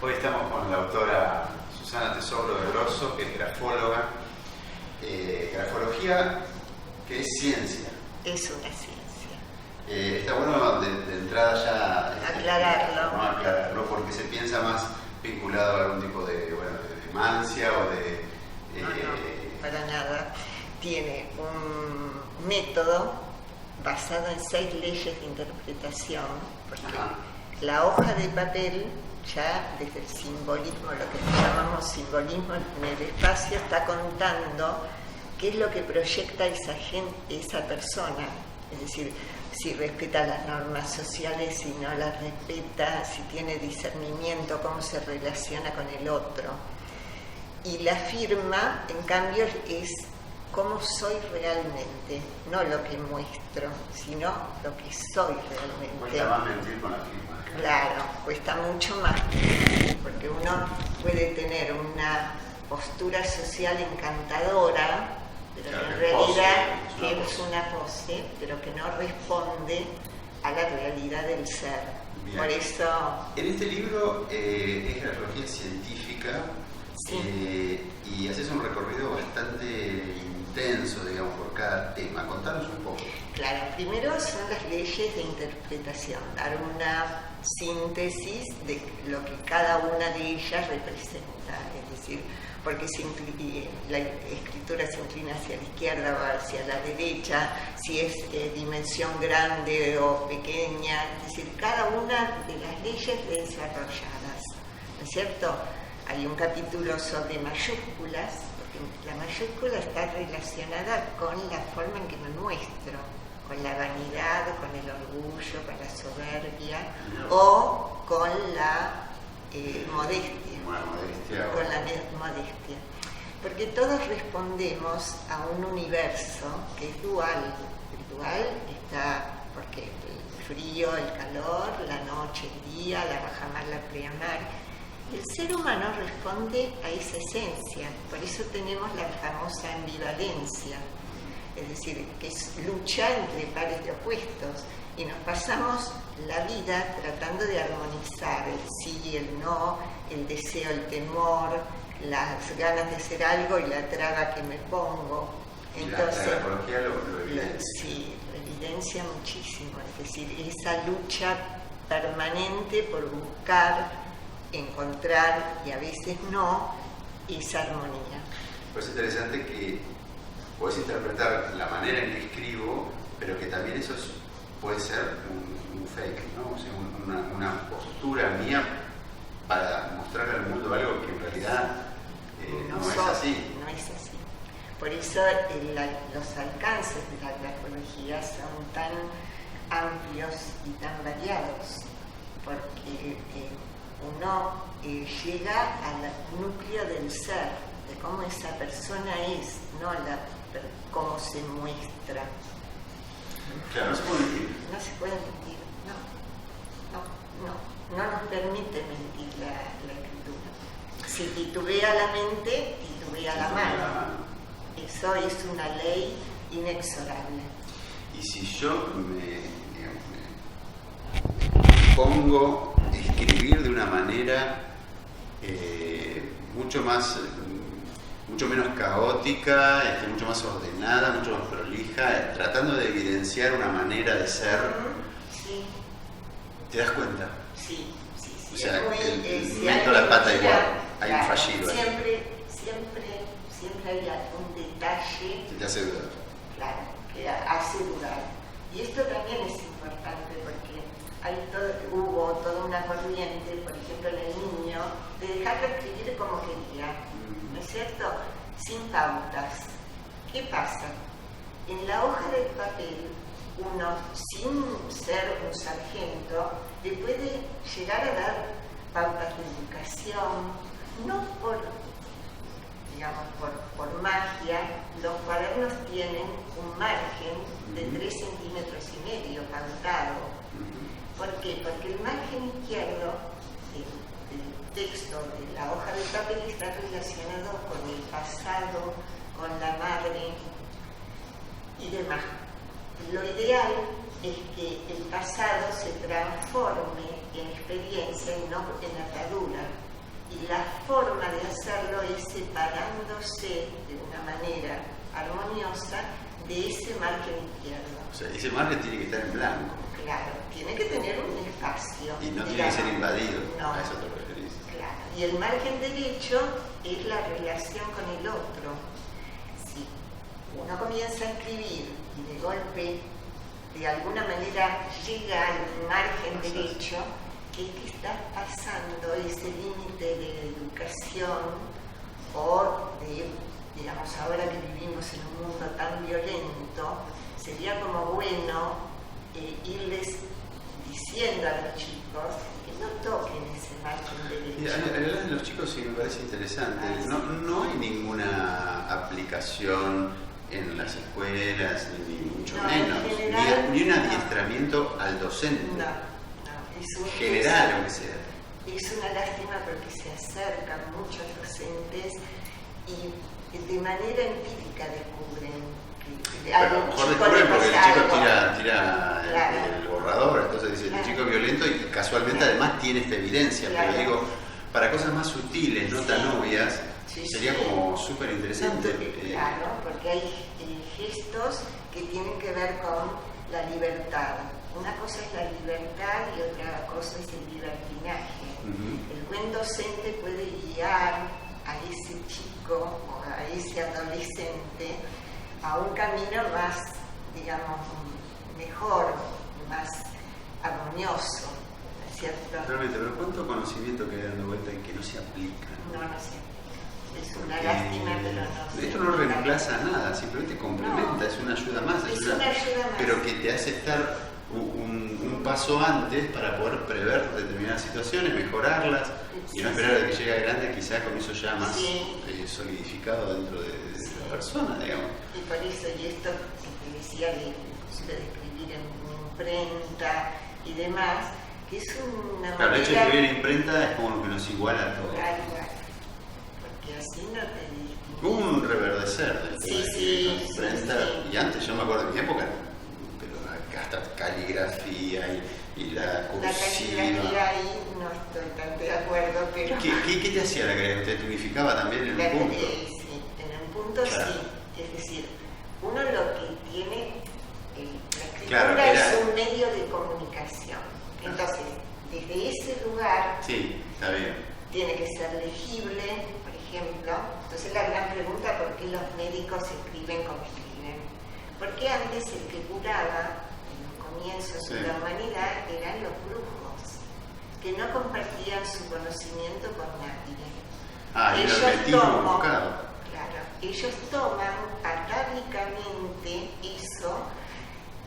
Hoy estamos con la autora Susana Tesoro de Grosso, que es grafóloga. Grafología, que es ciencia. Es una ciencia. Está bueno de entrada ya aclararlo. ¿no? Aclararlo, porque se piensa más vinculado a algún tipo de mancia o de... No, para nada. Tiene un método basado en 6 leyes de interpretación, porque la hoja de papel, ya desde el simbolismo, lo que llamamos simbolismo en el espacio, está contando qué es lo que proyecta esa persona, es decir, si respeta las normas sociales, si no las respeta, si tiene discernimiento, cómo se relaciona con el otro. Y la firma, en cambio, es cómo soy realmente, no lo que muestro, sino lo que soy realmente. Cuesta más mentir con la firma. Claro, cuesta mucho más, porque uno puede tener una postura social encantadora, pero claro, en realidad es una pose, pero que no responde a la realidad del ser. Bien. Por eso... En este libro es grafología científica. Sí. Y haces un recorrido bastante intenso, digamos, por cada tema. Contanos un poco. Claro, primero son las leyes de interpretación, dar una síntesis de lo que cada una de ellas representa, es decir, porque la escritura se inclina hacia la izquierda o hacia la derecha, si es dimensión grande o pequeña, es decir, cada una de las leyes desarrolladas, ¿no es cierto? Hay un capítulo sobre mayúsculas, porque la mayúscula está relacionada con la forma en que me muestro, con la vanidad, con el orgullo, con la soberbia o con la modestia. Con la modestia. Porque todos respondemos a un universo que es dual. El dual está porque el frío, el calor, la noche, el día, la bajamar, la pleamar. El ser humano responde a esa esencia, por eso tenemos la famosa ambivalencia, es decir, que es lucha entre pares de opuestos, y nos pasamos la vida tratando de armonizar el sí y el no, el deseo, el temor, las ganas de hacer algo y la traba que me pongo. Entonces, la grafología lo evidencia. Sí, lo evidencia muchísimo, es decir, esa lucha permanente por buscar, encontrar y a veces no esa armonía. Pues es interesante que puedes interpretar la manera en que escribo, pero que también eso puede ser un fake, ¿no? O sea, una postura mía para mostrar al mundo algo que en realidad no es así. No es así. Por eso los alcances de la grafología son tan amplios y tan variados, porque uno llega al núcleo del ser, de cómo esa persona es, no cómo se muestra. Claro, no se puede mentir. No se puede mentir, no nos permite mentir la escritura. Si titubea la mente, titubea la mano. Eso es una ley inexorable. Y si yo me pongo a escribir de una manera mucho menos caótica, mucho más ordenada, mucho más prolija, tratando de evidenciar una manera de ser, sí. ¿Te das cuenta? Sí. O sea, si meto la pata igual, hay un claro, fallido. Siempre hay algún detalle Que te hace dudar. Claro, que hace dudar. Y esto también es importante porque hubo toda una corriente, por ejemplo en el niño, de dejarlo escribir como quería, ¿no es cierto? Sin pautas. ¿Qué pasa? En la hoja del papel, uno, sin ser un sargento, le puede llegar a dar pautas de educación, no por magia. Los cuadernos tienen un margen de 3,5 centímetros pautado. ¿Por qué? Porque el margen izquierdo del texto de la hoja de papel está relacionado con el pasado, con la madre y demás. Lo ideal es que el pasado se transforme en experiencia y no en atadura. Y la forma de hacerlo es separándose de una manera armoniosa de ese margen izquierdo. O sea, ese margen tiene que estar en blanco. Claro, tiene que tener un espacio. Y no tiene que ser invadido. No. A eso te referís. Claro. Y el margen derecho es la relación con el otro. Si uno comienza a escribir y de golpe, de alguna manera, llega al margen derecho, ¿qué está pasando? Ese límite de educación o de, digamos, ahora que vivimos en un mundo tan violento, sería como bueno irles diciendo a los chicos que no toquen ese margen derecho. Y hablar de los chicos sí me parece interesante. No hay ninguna aplicación en las escuelas, ni mucho menos, ni un adiestramiento al docente. General, aunque sea. Es una lástima porque se acercan muchos docentes y de manera empírica descubren que a lo mejor descubren porque el chico tira el borrador, entonces dice el chico es violento y casualmente además tiene esta evidencia, pero digo, para cosas más sutiles, no tan obvias, sería como súper interesante. Claro, porque hay gestos que tienen que ver con la libertad. Una cosa es la libertad y otra cosa es el libertinaje. El buen docente puede guiar a ese chico o a ese adolescente a un camino más, digamos, mejor, más armonioso, ¿no es cierto? Realmente, pero ¿cuánto conocimiento queda dando vuelta y que no se aplica? No se aplica. Es una lástima, pero no se esto no reemplaza nada, simplemente complementa, es una ayuda más. Es una ayuda más. Pero que te hace estar un paso antes para poder prever determinadas situaciones, mejorarlas y no esperar a que llegue grande, quizás con eso ya más solidificado dentro de la persona, digamos. Y por eso, y esto que te decía de escribir en imprenta y demás, que es una claro, manera... el hecho de escribir en imprenta es como lo que nos iguala a todos. Claro, porque así no te distingues. Hubo un reverdecer del sí, imprenta, y antes yo me acuerdo de mi época, hasta caligrafía y la cursiva. La caligrafía ahí no estoy tan de acuerdo, pero... ¿Qué te hacía la caligrafía? ¿Te unificaba también en un punto? Sí, en un punto claro. Sí. Es decir, uno lo que tiene... la escritura es un medio de comunicación. Entonces, desde ese lugar... Sí, está bien. Tiene que ser legible, por ejemplo. Entonces la gran pregunta, ¿por qué los médicos escriben como escriben? Porque antes el que curaba comienzos de la humanidad eran los brujos, que no compartían su conocimiento con nadie. Ellos toman atávicamente eso,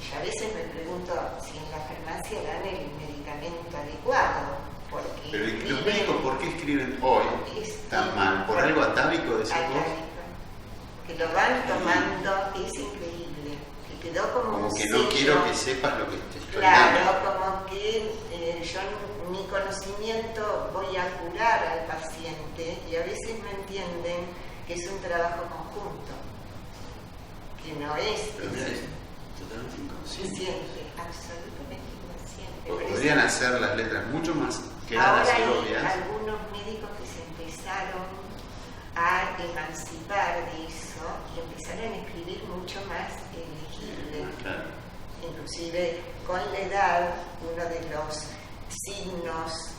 y a veces me pregunto si en la farmacia dan el medicamento adecuado. Pero los médicos, ¿por qué escriben hoy tan mal? ¿Por algo atávico de ese voz? Que lo van tomando, es increíble. Quedó como que no quiero que sepas lo que te estoy dando. Claro, como que yo mi conocimiento voy a curar al paciente y a veces no entienden que es un trabajo conjunto, que no es totalmente inconsciente. Absolutamente inconsciente. Podrían hacer las letras mucho más claras y obvias. Ahora hay algunos médicos que se empezaron a emancipar de eso y empezaron a escribir mucho más legible. Claro. Inclusive con la edad, uno de los signos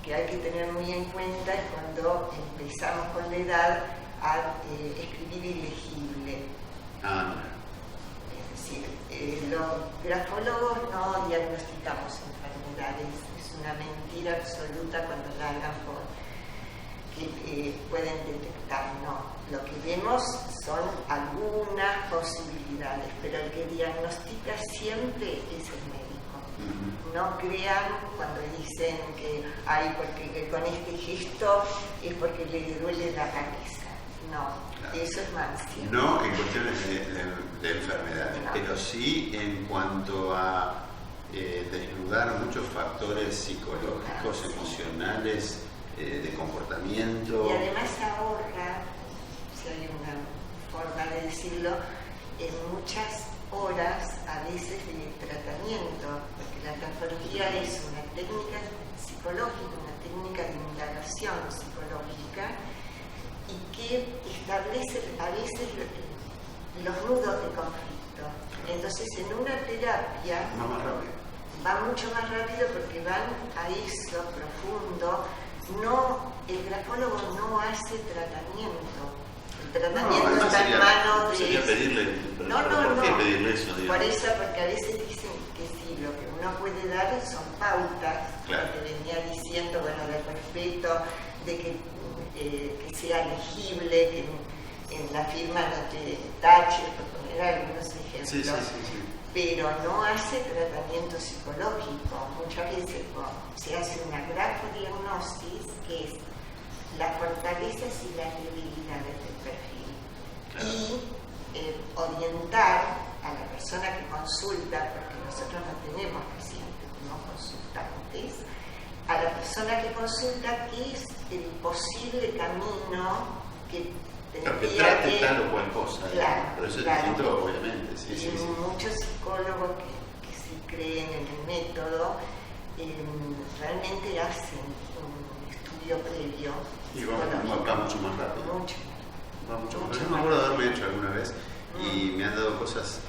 que hay que tener muy en cuenta es cuando empezamos con la edad a escribir ilegible. Es decir, los grafólogos no diagnosticamos enfermedades, es una mentira absoluta cuando la hagan por que pueden detectar, no. Lo que vemos son algunas posibilidades, pero el que diagnostica siempre es el médico. No crean cuando dicen que porque con este gesto es porque le duele la cabeza. No, claro. Eso es mancia. No en cuestiones de enfermedades, no. Pero sí en cuanto a desnudar muchos factores psicológicos, emocionales, de comportamiento. Y además ahorra, si hay una forma de decirlo, en muchas horas a veces de tratamiento, porque la grafología es una técnica psicológica, una técnica de interpretación psicológica y que establece a veces los nudos de conflicto. Entonces, en una terapia va mucho más rápido porque van a eso profundo. No, el grafólogo no hace tratamiento. El tratamiento está en manos de... Sería pedirle, ¿por qué pedirle eso? Digamos? Por eso, porque a veces dicen que sí, lo que uno puede dar son pautas, claro. Lo que venía diciendo, bueno, del respeto, de que sea legible, que en la firma no te tache, por poner algunos ejemplos. Sí. Pero no hace tratamiento psicológico. Muchas veces se hace una grafodiagnosis, que es las fortalezas y las debilidades del perfil. Claro. Y orientar a la persona que consulta, porque nosotros no tenemos pacientes, no consultantes, a la persona que consulta qué es el posible camino que que trate tal o cual cosa, claro, pero eso es claro. distinto, obviamente. Sí. Muchos psicólogos que sí creen en el método realmente hacen un estudio previo. Y va mucho más rápido. Mucho más. Yo me acuerdo de haberme hecho alguna vez y me han dado cosas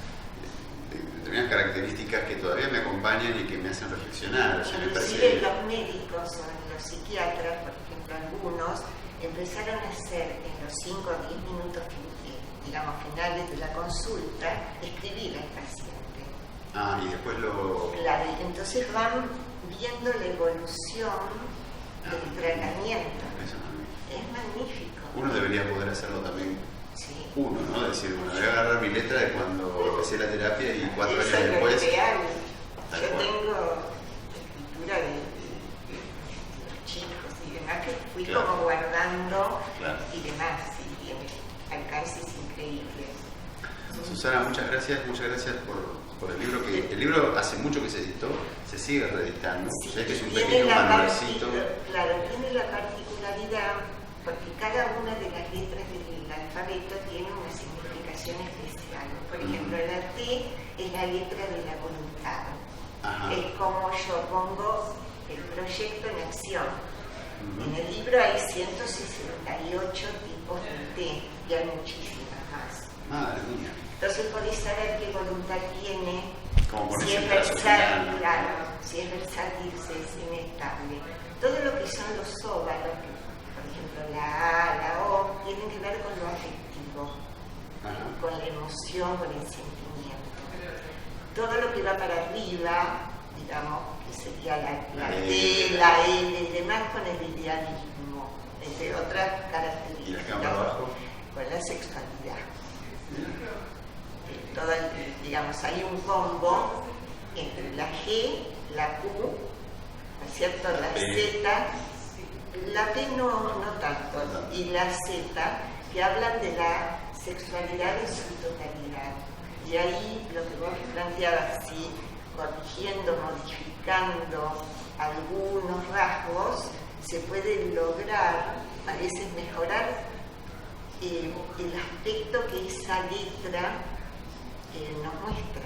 de determinadas características que todavía me acompañan y que me hacen reflexionar. O sea, me Inclusive parece... los médicos o los psiquiatras, por ejemplo, algunos empezaron a hacer en los 5 o 10 minutos, digamos, finales de la consulta, escribir al paciente. Y después lo... Claro, y entonces van viendo la evolución del tratamiento. Es magnífico. Uno debería poder hacerlo también. Sí. Uno, ¿no? Decir, bueno, voy a agarrar mi letra de cuando empecé la terapia y 4 Eso años después... Es real. Yo tengo escritura de los chicos y demás que fui como guardando y demás, y alcances increíbles. Susana, muchas gracias por el libro, que el libro hace mucho que se editó, se sigue reeditando, Sí, sé que es un tiene pequeño la manualcito. Claro, tiene la particularidad, porque cada una de las letras del alfabeto tiene una significación especial. Por ejemplo, la T es la letra de la voluntad. Ajá. Es como yo pongo el proyecto en acción. En el libro hay 168 tipos de T y hay muchísimas más. Madre mía. Entonces podéis saber qué voluntad tiene, Como si es versátil, claro, si es versátil, si es inestable. Todo lo que son los óvalos, por ejemplo la A, la O, tienen que ver con lo afectivo, con la emoción, con el sentimiento. Todo lo que va para arriba, digamos, que sería la T, la L y demás, con el idealismo, entre otras características. ¿Y la que va para abajo? Con la sexualidad. Digamos, hay un combo entre la G, la Q, ¿no es cierto? La Z, la P no tanto, y la Z, que hablan de la sexualidad en su totalidad. Y ahí lo que vos planteabas, sí, corrigiendo, modificando algunos rasgos, se puede lograr, a veces mejorar el aspecto que esa letra nos muestra.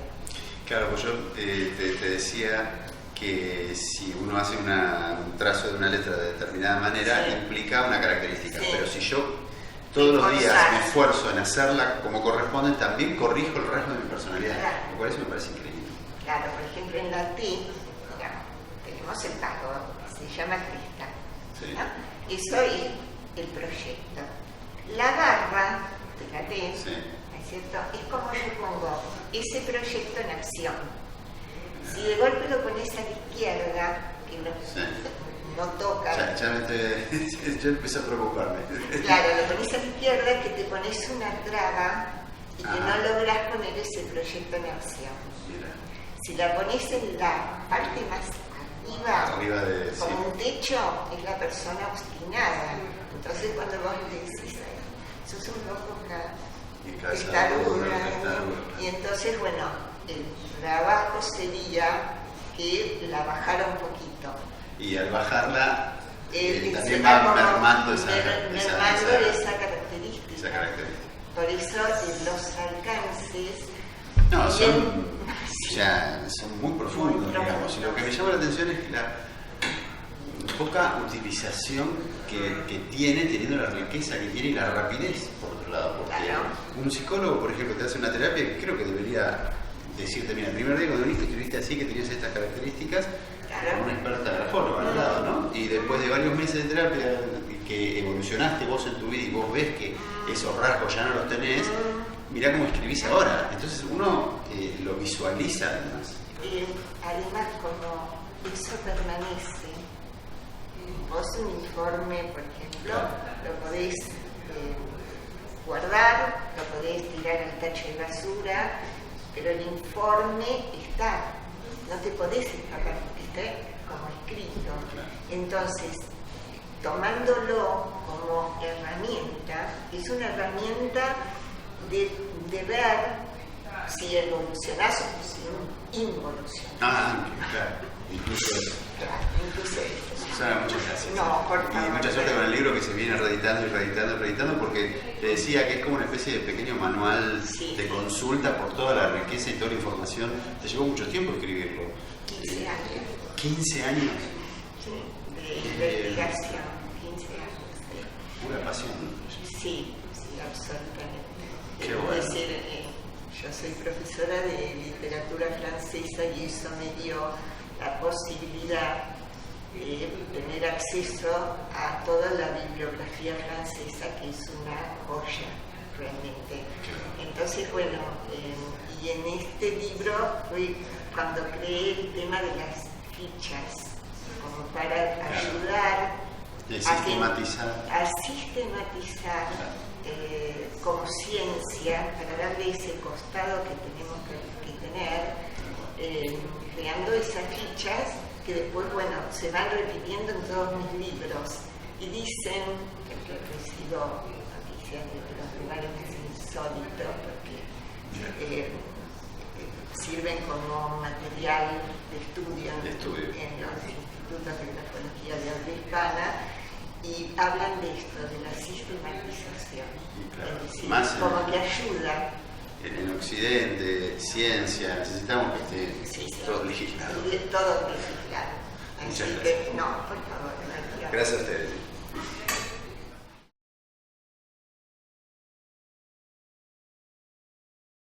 Claro, pues yo te decía que si uno hace un trazo de una letra de determinada manera, implica una característica, pero si yo todos los días me esfuerzo en hacerla como corresponde, también corrijo el rasgo de mi personalidad, lo cual eso me parece increíble. Claro, por ejemplo en la T, digamos, tenemos el pago, que se llama cresta, ¿no? Eso es el proyecto. La barra de la T, ¿no es cierto? Es como yo pongo ese proyecto en acción. Si de golpe lo pones a la izquierda, que no toca... Ya empecé a preocuparme. Claro, lo pones a la izquierda, que te pones una traba y que no lográs poner ese proyecto en acción. Mira. Si la pones en la parte más arriba como un techo, es la persona obstinada. Entonces cuando vos le decís, sos un loco testaruda, y entonces, bueno, el trabajo sería que la bajara un poquito. Y al bajarla, también va mermando esa característica. Por eso los alcances son muy profundos, digamos. Y lo que me llama la atención es que poca utilización que tiene, teniendo la riqueza que tiene y la rapidez, por otro lado. Porque un psicólogo, por ejemplo, te hace una terapia, creo que debería decirte, mira, el primer día cuando viniste escribiste así, que tenías estas características, como una experta grafóloga al lado, ¿no? Y después de varios meses de terapia, que evolucionaste vos en tu vida y vos ves que esos rasgos ya no los tenés, mirá cómo escribís ahora. Entonces uno lo visualiza además. Además, como eso permanece, vos un informe, por ejemplo, lo podés guardar, lo podés tirar al tacho de basura, pero el informe está, no te podés escapar porque está como escrito. Entonces, tomándolo como herramienta, es una herramienta de ver si evolucionás o si involucionás. Claro, incluso eso. Claro, incluso eso. Susana, muchas gracias. No, por favor. Y mucha suerte con el libro que se viene reeditando, porque te decía que es como una especie de pequeño manual de consulta por toda la riqueza y toda la información. Te llevó mucho tiempo escribirlo. 15 años. 15 años. Sí, de investigación, 15 años. Pura pasión. Sí, absolutamente. Qué Debo bueno. decir, yo soy profesora de literatura francesa y eso me dio la posibilidad de tener acceso a toda la bibliografía francesa, que es una joya realmente. Entonces, bueno, y en este libro fue cuando creé el tema de las fichas, como para ayudar a sistematizar como ciencia, para darle ese costado que tenemos que tener, creando esas fichas que después, bueno, se van repitiendo en todos mis libros y dicen, que recibo noticias de los lugares que es insólito porque sirven como material de estudio en los institutos de grafología de habla hispana y hablan de esto, de la sistematización. Claro, es decir, más como que ayuda. En Occidente, ciencia, necesitamos que esté todo legislado. Todo legislado. Muchas Así gracias. que, no, por favor, gracias. Gracias a ustedes.